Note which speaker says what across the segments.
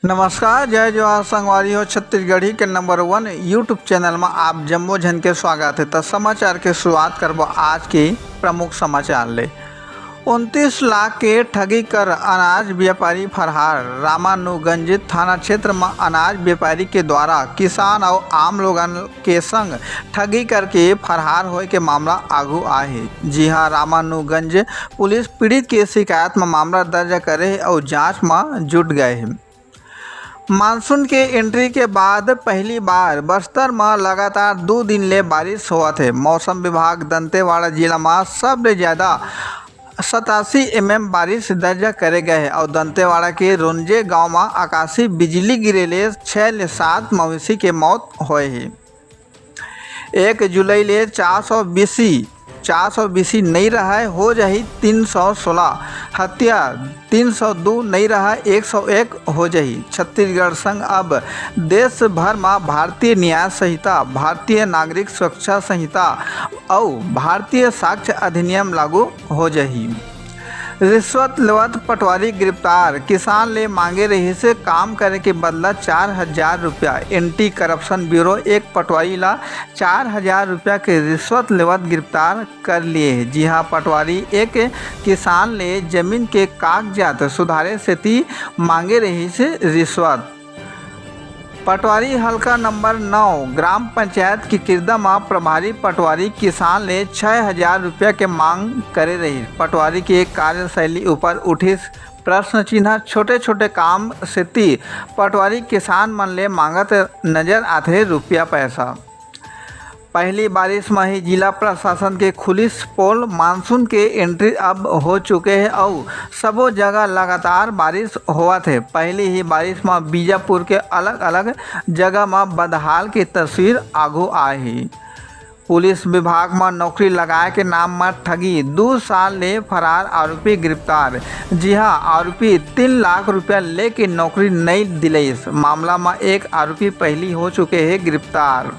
Speaker 1: नमस्कार, जय जवाहर संगवारी हो। छत्तीसगढ़ी के नंबर 1 यूट्यूब चैनल में आप जम्मो झन के स्वागत है। तो समाचार के शुरुआत करबो आज के प्रमुख समाचार ले। 29 लाख के ठगी कर अनाज व्यापारी फरार। रामानुगंज थाना क्षेत्र में अनाज व्यापारी के द्वारा किसान और आम लोगन के संग ठगी करके फरार होए के मामला आगू आए है। जी हां, रामानुगंज पुलिस पीड़ित के शिकायत में मामला दर्ज करे और जांच में जुट गए हैं। मानसून के एंट्री के बाद पहली बार बस्तर में लगातार 2 दिन ले बारिश हुआ थे। मौसम विभाग दंतेवाड़ा जिला में सबसे ज़्यादा 87 mm बारिश दर्ज करे गए हैं और दंतेवाड़ा के रुंजे गांव में आकाशीय बिजली गिरेले 6 से 7 मवेशी के मौत हुए है। 1 जुलाई ले 420 नहीं रहा है, हो जाही 316 हत्या, 302 नहीं रहा 101 हो जाही। छत्तीसगढ़ संग अब देश भर में भारतीय न्याय संहिता, भारतीय नागरिक सुरक्षा संहिता और भारतीय साक्ष्य अधिनियम लागू हो जाही। रिश्वत लेवत पटवारी गिरफ्तार। किसान ले मांगे रही से काम करे के बदला 4000 रुपया। एंटी करप्शन ब्यूरो एक पटवारी ला 4000 रुपया के रिश्वत लेवत गिरफ्तार कर लिए है। जी हाँ, पटवारी एक किसान ले जमीन के कागजात सुधारे से ती मांगे रही से रिश्वत। पटवारी हल्का नंबर 9 ग्राम पंचायत की किरदा में प्रभारी पटवारी किसान ले 6000 रुपया के मांग करे रही। पटवारी की कार्यशैली ऊपर उठी प्रश्न चिन्ह। छोटे छोटे काम से ती पटवारी किसान मन ले मांगत नजर आते रुपया पैसा। पहली बारिश में ही जिला प्रशासन के खुलिस पोल। मानसून के एंट्री अब हो चुके हैं और सबो जगह लगातार बारिश हुआ थे। पहली ही बारिश में बीजापुर के अलग अलग जगह में बदहाल की तस्वीर आगू आई है। पुलिस विभाग में नौकरी लगाए के नाम में ठगी, 2 साल ले फरार आरोपी गिरफ्तार। जी हां, आरोपी 3 लाख रुपया लेके नौकरी नहीं दिलाई। मामला में एक आरोपी पहली हो चुके हैं गिरफ्तार।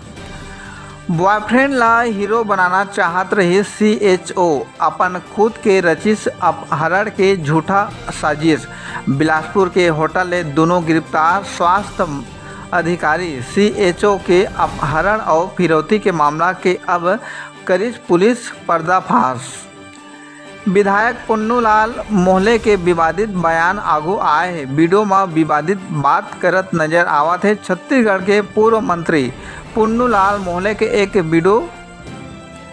Speaker 1: बॉयफ्रेंड ला हीरो बनाना चाहत रही CHO, अपन खुद के रचिस अपहरण के झूठा साजिश। बिलासपुर के होटल ले दोनों गिरफ्तार। स्वास्थ्य अधिकारी CHO के अपहरण और फिरौती के मामला के अब करी पुलिस पर्दाफाश। विधायक पुन्नूलाल मोहले के विवादित बयान आगू आए हैं। वीडियो में विवादित बात करत नजर आवत है। छत्तीसगढ़ के पूर्व मंत्री पुन्नूलाल मोहले के एक वीडियो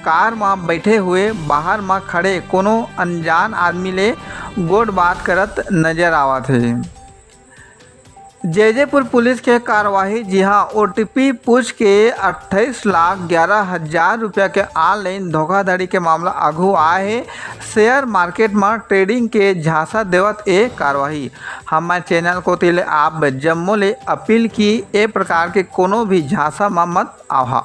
Speaker 1: कार में बैठे हुए बाहर में खड़े कोनो अनजान आदमी ले गोड बात करत नजर आवत है। जैजेपुर पुलिस के कार्रवाई। जी हाँ, OTP पूछ के 28,11,000 रुपया के ऑनलाइन धोखाधड़ी के मामला आगू आए है। शेयर मार्केट में ट्रेडिंग के झांसा देवत ए कार्रवाई। हमारे चैनल को तिले आप जम्मो ले अपील की ए प्रकार के कोनो भी झांसा में मत आवा।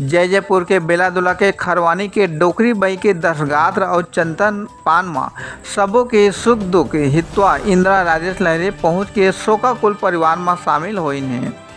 Speaker 1: जैजेपुर के बेलादुला के खरवानी के डोकरी बाई के दसगात्र और चंदन पान में सबों के सुख दुख हितवा इंदिरा राजेश लहरे पहुँच के शोकाकुल परिवार में शामिल हुई हैं।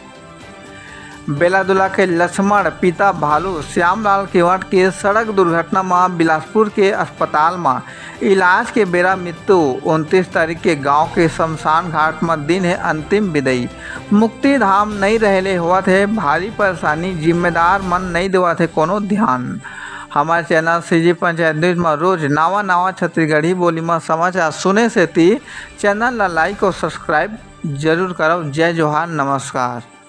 Speaker 1: बेलादुला के लक्ष्मण पिता भालू श्यामलाल केवट के सड़क दुर्घटना में बिलासपुर के अस्पताल में इलाज के बेरा मृत्यु। 29 तारीख के गांव के शमशान घाट में दिन है अंतिम विदाई। मुक्ति धाम नहीं रहले हुआ थे भारी परेशानी, जिम्मेदार मन नहीं देवा थे कोनो ध्यान। हमारे चैनल CG पंचायत न्यूज में रोज नवा छत्तीसगढ़ी बोली में समाचार सुने से ती चैनल ला लाइक और सब्सक्राइब जरूर करो। जय जोहार, नमस्कार।